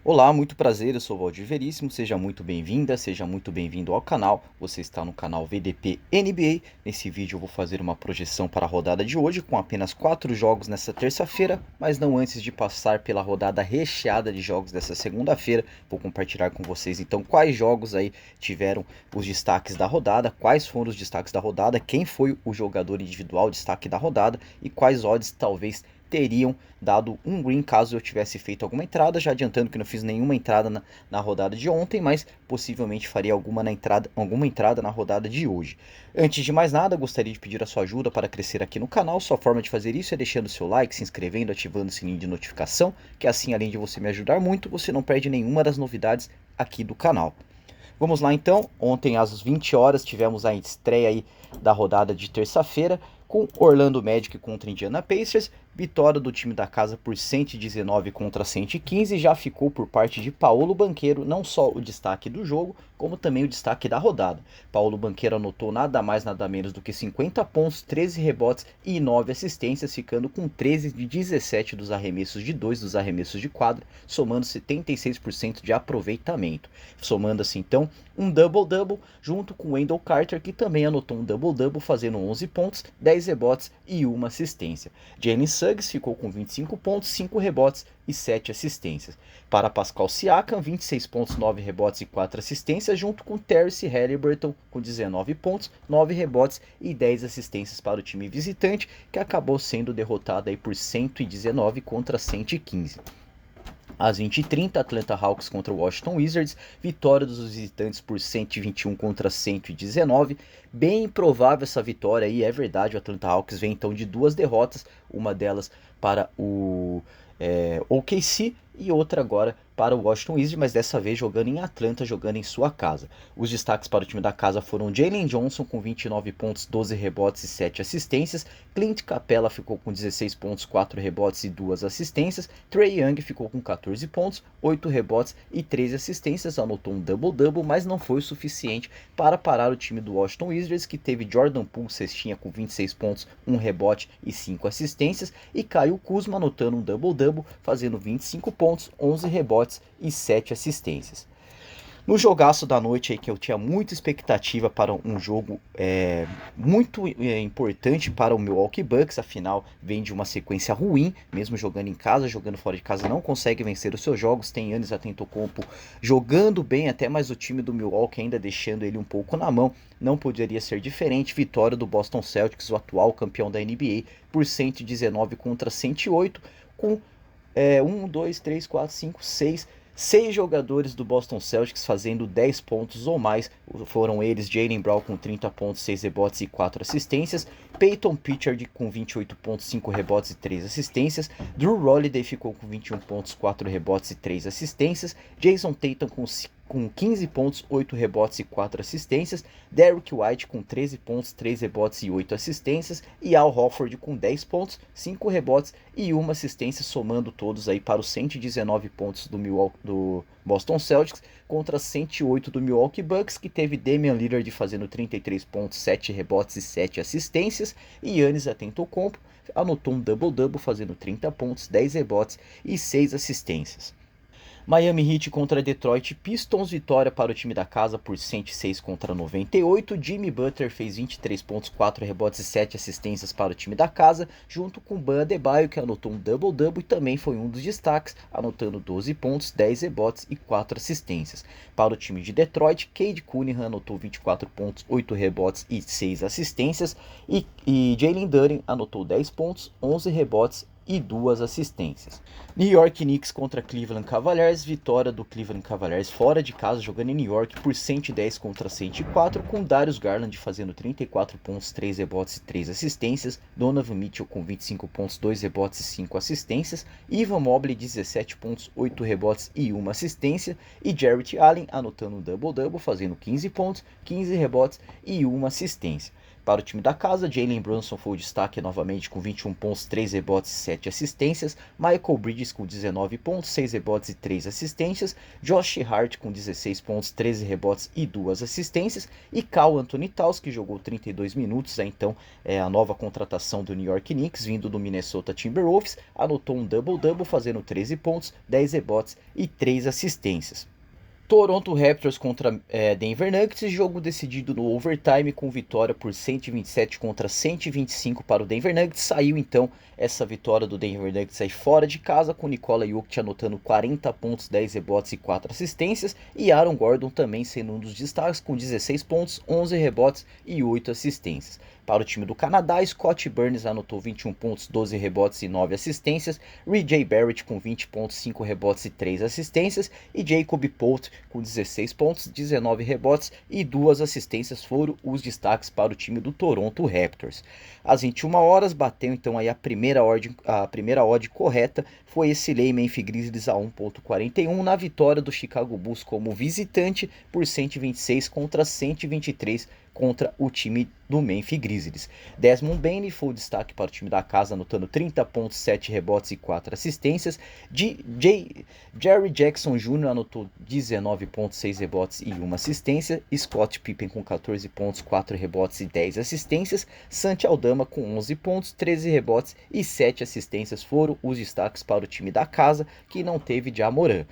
Olá, muito prazer, eu sou o Valdir Veríssimo, seja muito bem-vinda, seja muito bem-vindo ao canal. Você está no canal VDP NBA. Nesse vídeo eu vou fazer uma projeção para a rodada de hoje com apenas 4 jogos nessa terça-feira, mas não antes de passar pela rodada recheada de jogos dessa segunda-feira. Vou compartilhar com vocês então quais jogos aí tiveram os destaques da rodada, quais foram os destaques da rodada, quem foi o jogador individual destaque da rodada e quais odds talvez teriam dado um green caso eu tivesse feito alguma entrada, já adiantando que não fiz nenhuma entrada na rodada de ontem, mas possivelmente faria alguma entrada na rodada de hoje. Antes de mais nada, gostaria de pedir a sua ajuda para crescer aqui no canal. Sua forma de fazer isso é deixando seu like, se inscrevendo, ativando o sininho de notificação, que assim, além de você me ajudar muito, você não perde nenhuma das novidades aqui do canal. Vamos lá então, ontem às 20 horas tivemos a estreia aí da rodada de terça-feira, com Orlando Magic contra Indiana Pacers, vitória do time da casa por 119 contra 115, já ficou por parte de Paolo Banchero não só o destaque do jogo, como também o destaque da rodada. Paolo Banchero anotou nada mais nada menos do que 50 pontos, 13 rebotes e 9 assistências, ficando com 13 de 17 dos arremessos de 2 dos arremessos de quadra, somando 76% de aproveitamento. Somando assim então um double-double junto com Wendell Carter, que também anotou um double-double, fazendo 11 pontos, 10 rebotes e 1 assistência. Jalen Suggs ficou com 25 pontos, 5 rebotes e 7 assistências. Para Pascal Siakam, 26 pontos, 9 rebotes e 4 assistências, junto com Tyrese Haliburton com 19 pontos, 9 rebotes e 10 assistências para o time visitante, que acabou sendo derrotado aí por 119 contra 115. Às 20h30, Atlanta Hawks contra o Washington Wizards, vitória dos visitantes por 121 contra 119, bem provável essa vitória aí, é verdade, o Atlanta Hawks vem então de 2 derrotas, uma delas para o OKC e outra agora para o Washington Wizards, mas dessa vez jogando em Atlanta, jogando em sua casa. Os destaques para o time da casa foram Jalen Johnson com 29 pontos, 12 rebotes e 7 assistências, Clint Capela ficou com 16 pontos, 4 rebotes e 2 assistências, Trae Young ficou com 14 pontos, 8 rebotes e 13 assistências, anotou um double-double, mas não foi o suficiente para parar o time do Washington Wizards, que teve Jordan Poole cestinha com 26 pontos, 1 rebote e 5 assistências, e Kyle Kuzma anotando um double-double, fazendo 25 pontos, 11 rebotes e 7 assistências. No jogaço da noite aí, que eu tinha muita expectativa para um jogo muito importante para o Milwaukee Bucks, afinal vem de uma sequência ruim, mesmo jogando em casa, jogando fora de casa não consegue vencer os seus jogos, tem Giannis Antetokounmpo jogando bem até, mas o time do Milwaukee ainda deixando ele um pouco na mão, não poderia ser diferente, vitória do Boston Celtics, o atual campeão da NBA, por 119 contra 108, com 1, 2, 3, 4, 5, 6 jogadores do Boston Celtics fazendo 10 pontos ou mais. Foram eles Jaylen Brown com 30 pontos, 6 rebotes e 4 assistências, Peyton Pritchard com 28 pontos, 5 rebotes e 3 assistências, Drew Holiday ficou com 21 pontos, 4 rebotes e 3 assistências, Jason Tatum com 15 pontos, 8 rebotes e 4 assistências, Derrick White com 13 pontos, 3 rebotes e 8 assistências, e Al Horford com 10 pontos, 5 rebotes e 1 assistência, somando todos aí para os 119 pontos do Boston Celtics contra 108 do Milwaukee Bucks, que teve Damian Lillard fazendo 33 pontos, 7 rebotes e 7 assistências, e Giannis Antetokounmpo anotou um double-double fazendo 30 pontos, 10 rebotes e 6 assistências. Miami Heat contra Detroit Pistons, vitória para o time da casa por 106 contra 98. Jimmy Butler fez 23 pontos, 4 rebotes e 7 assistências para o time da casa, junto com Bam Adebayo, que anotou um double-double e também foi um dos destaques, anotando 12 pontos, 10 rebotes e 4 assistências. Para o time de Detroit, Cade Cunningham anotou 24 pontos, 8 rebotes e 6 assistências, e Jalen Duren anotou 10 pontos, 11 rebotes e 2 assistências. New York Knicks contra Cleveland Cavaliers, vitória do Cleveland Cavaliers fora de casa, jogando em New York por 110 contra 104, com Darius Garland fazendo 34 pontos, 3 rebotes e 3 assistências, Donovan Mitchell com 25 pontos, 2 rebotes e 5 assistências, Evan Mobley 17 pontos, 8 rebotes e 1 assistência, e Jarrett Allen anotando um double-double, fazendo 15 pontos, 15 rebotes e 1 assistência. Para o time da casa, Jalen Brunson foi o destaque novamente com 21 pontos, 3 rebotes e 7 assistências. Michael Bridges com 19 pontos, 6 rebotes e 3 assistências. Josh Hart com 16 pontos, 13 rebotes e 2 assistências. E Karl Anthony Towns, que jogou 32 minutos, então é a nova contratação do New York Knicks, vindo do Minnesota Timberwolves, anotou um double-double, fazendo 13 pontos, 10 rebotes e 3 assistências. Toronto Raptors contra Denver Nuggets, jogo decidido no overtime com vitória por 127 contra 125 para o Denver Nuggets. Saiu então essa vitória do Denver Nuggets aí fora de casa, com Nikola Jokic anotando 40 pontos, 10 rebotes e 4 assistências, e Aaron Gordon também sendo um dos destaques com 16 pontos, 11 rebotes e 8 assistências. Para o time do Canadá, Scott Burns anotou 21 pontos, 12 rebotes e 9 assistências, R.J. Barrett com 20 pontos, 5 rebotes e 3 assistências, e Jacob Poeltl com 16 pontos, 19 rebotes e 2 assistências foram os destaques para o time do Toronto Raptors. Às 21 horas, bateu então aí a primeira odd correta, foi esse Lei Memphis Grizzlies a 1.41 na vitória do Chicago Bulls como visitante por 126 contra 123 contra o time do Memphis Grizzlies. Desmond Bane foi o destaque para o time da casa, anotando 30 pontos, 7 rebotes e 4 assistências. Jerry Jackson Jr. anotou 19 pontos, 6 rebotes e 1 assistência. Scott Pippen com 14 pontos, 4 rebotes e 10 assistências. Santi Aldama com 11 pontos, 13 rebotes e 7 assistências foram os destaques para o time da casa, que não teve Ja Morant.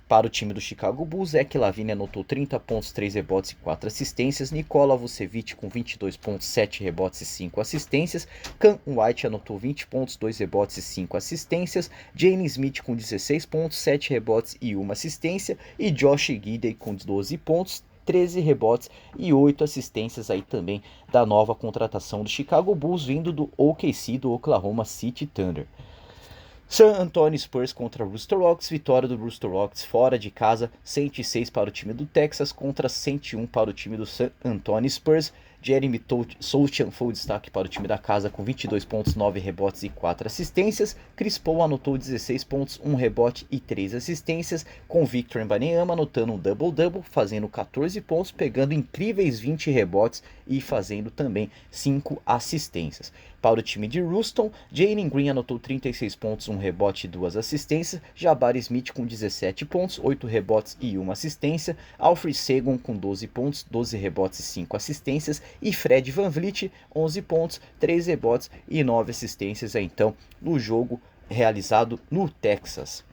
Para o time do Chicago Bulls, Zach LaVine anotou 30 pontos, 3 rebotes e 4 assistências. Nikola Vucevic com 22 pontos, 7 rebotes e 5 assistências. Cam White anotou 20 pontos, 2 rebotes e 5 assistências. Jalen Smith com 16 pontos, 7 rebotes e 1 assistência. E Josh Giddey com 12 pontos, 13 rebotes e 8 assistências aí também da nova contratação do Chicago Bulls, vindo do OKC, do Oklahoma City Thunder. San Antonio Spurs contra Rooster Rocks, vitória do Rooster Rocks fora de casa, 106 para o time do Texas contra 101 para o time do San Antonio Spurs. Jeremy Sochan foi o destaque para o time da casa com 22 pontos, 9 rebotes e 4 assistências. Chris Paul anotou 16 pontos, 1 rebote e 3 assistências, com Victor Wembanyama anotando um double-double, fazendo 14 pontos, pegando incríveis 20 rebotes e fazendo também 5 assistências. Para o time de Houston, Jalen Green anotou 36 pontos, 1 rebote e 2 assistências. Jabari Smith com 17 pontos, 8 rebotes e 1 assistência. Alfred Sengun com 12 pontos, 12 rebotes e 5 assistências. E Fred VanVleet, 11 pontos, 3 rebotes e 9 assistências, então, no jogo realizado no Texas.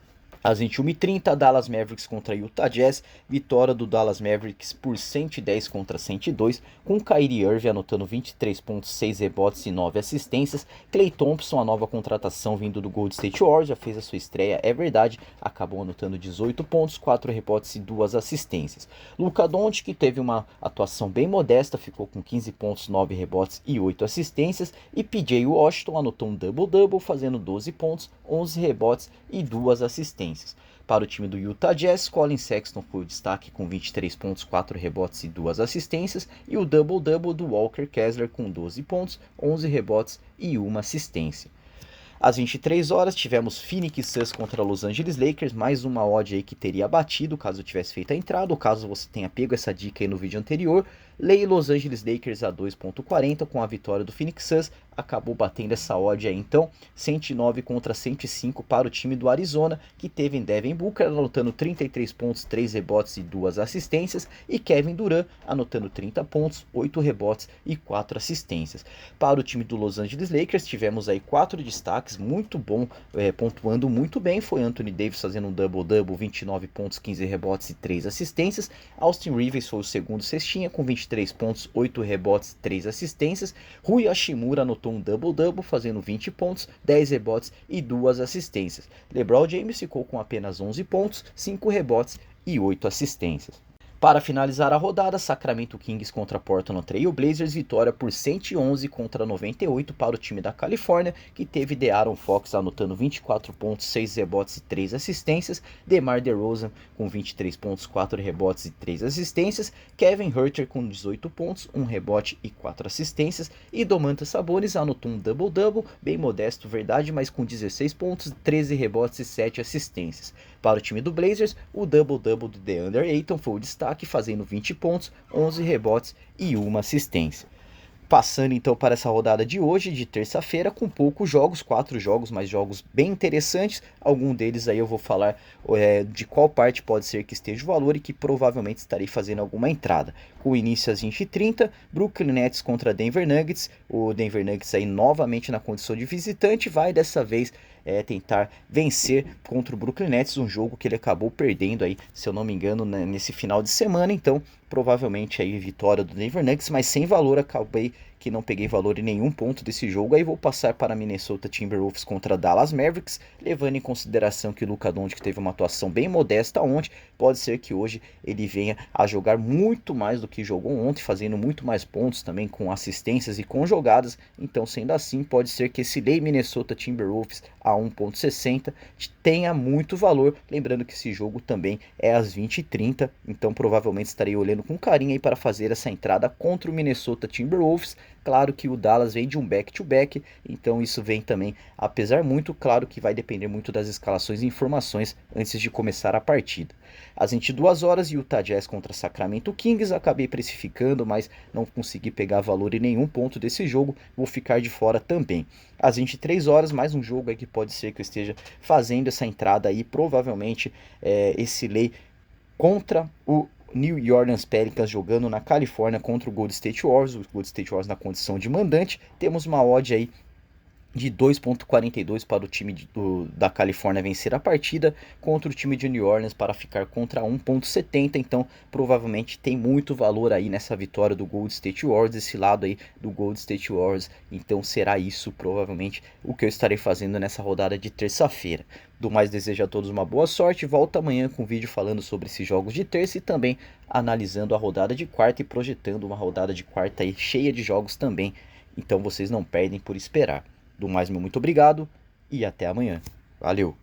Às 21h30, Dallas Mavericks contra Utah Jazz, vitória do Dallas Mavericks por 110 contra 102, com Kyrie Irving anotando 23 pontos, 6 rebotes e 9 assistências. Klay Thompson, a nova contratação vindo do Golden State Warriors, já fez a sua estreia, é verdade, acabou anotando 18 pontos, 4 rebotes e 2 assistências. Luka Doncic, que teve uma atuação bem modesta, ficou com 15 pontos, 9 rebotes e 8 assistências. E PJ Washington anotou um double-double, fazendo 12 pontos, 11 rebotes e 2 assistências. Para o time do Utah Jazz, Collin Sexton foi o destaque com 23 pontos, 4 rebotes e 2 assistências, e o double-double do Walker Kessler com 12 pontos, 11 rebotes e 1 assistência. Às 23 horas tivemos Phoenix Suns contra Los Angeles Lakers, mais uma odd aí que teria batido caso eu tivesse feito a entrada, ou caso você tenha pego essa dica aí no vídeo anterior. Lei Los Angeles Lakers a 2.40 com a vitória do Phoenix Suns, acabou batendo essa odd aí então, 109 contra 105 para o time do Arizona, que teve em Devin Booker anotando 33 pontos, 3 rebotes e 2 assistências, e Kevin Durant anotando 30 pontos, 8 rebotes e 4 assistências. Para o time do Los Angeles Lakers tivemos aí 4 destaques, muito bom, pontuando muito bem, foi Anthony Davis fazendo um double-double, 29 pontos, 15 rebotes e 3 assistências. Austin Rivers foi o segundo cestinha com 23 pontos, 8 rebotes e 3 assistências. Rui Hashimura anotou um double-double, fazendo 20 pontos, 10 rebotes e 2 assistências. LeBron James ficou com apenas 11 pontos, 5 rebotes e 8 assistências. Para finalizar a rodada, Sacramento Kings contra Portland Trail Blazers, vitória por 111 contra 98 para o time da Califórnia, que teve De'Aaron Fox anotando 24 pontos, 6 rebotes e 3 assistências, DeMar DeRozan com 23 pontos, 4 rebotes e 3 assistências, Kevin Huerter com 18 pontos, 1 rebote e 4 assistências, e Domantas Sabonis anotou um double-double, bem modesto, verdade, mas com 16 pontos, 13 rebotes e 7 assistências. Para o time do Blazers, o double-double do DeAndre Ayton foi o destaque, fazendo 20 pontos, 11 rebotes e 1 assistência. Passando então para essa rodada de hoje, de terça-feira, com poucos jogos, 4 jogos, mas jogos bem interessantes. Algum deles aí eu vou falar de qual parte pode ser que esteja o valor e que provavelmente estarei fazendo alguma entrada. Com início às 20h30, Brooklyn Nets contra Denver Nuggets. O Denver Nuggets aí novamente na condição de visitante, vai dessa vez tentar vencer contra o Brooklyn Nets, um jogo que ele acabou perdendo aí, se eu não me engano, nesse final de semana. Então, provavelmente aí vitória do Denver Nuggets, mas sem valor, acabei que não peguei valor em nenhum ponto desse jogo. Aí vou passar para Minnesota Timberwolves contra Dallas Mavericks, levando em consideração que o Luka Doncic teve uma atuação bem modesta ontem. Pode ser que hoje ele venha a jogar muito mais do que jogou ontem, fazendo muito mais pontos também, com assistências e com jogadas. Então, sendo assim, pode ser que esse lei Minnesota Timberwolves a 1.60 tenha muito valor. Lembrando que esse jogo também é às 20h30, então provavelmente estarei olhando com carinho aí para fazer essa entrada contra o Minnesota Timberwolves. Claro que o Dallas vem de um back-to-back, então isso vem também, apesar muito, claro que vai depender muito das escalações e informações antes de começar a partida. Às 22 horas, Utah Jazz contra Sacramento Kings, acabei precificando, mas não consegui pegar valor em nenhum ponto desse jogo, vou ficar de fora também. Às 23 horas, mais um jogo aí que pode ser que eu esteja fazendo essa entrada aí, provavelmente esse lay contra o New Orleans Pelicans jogando na Califórnia contra o Golden State Warriors, o Golden State Warriors na condição de mandante. Temos uma odd aí de 2.42 para o time da Califórnia vencer a partida contra o time de New Orleans para ficar contra 1.70, então provavelmente tem muito valor aí nessa vitória do Golden State Warriors, esse lado aí do Golden State Warriors, então será isso provavelmente o que eu estarei fazendo nessa rodada de terça-feira. Do mais, desejo a todos uma boa sorte, volto amanhã com um vídeo falando sobre esses jogos de terça e também analisando a rodada de quarta e projetando uma rodada de quarta aí cheia de jogos também, então vocês não perdem por esperar. Do mais, meu muito obrigado e até amanhã. Valeu!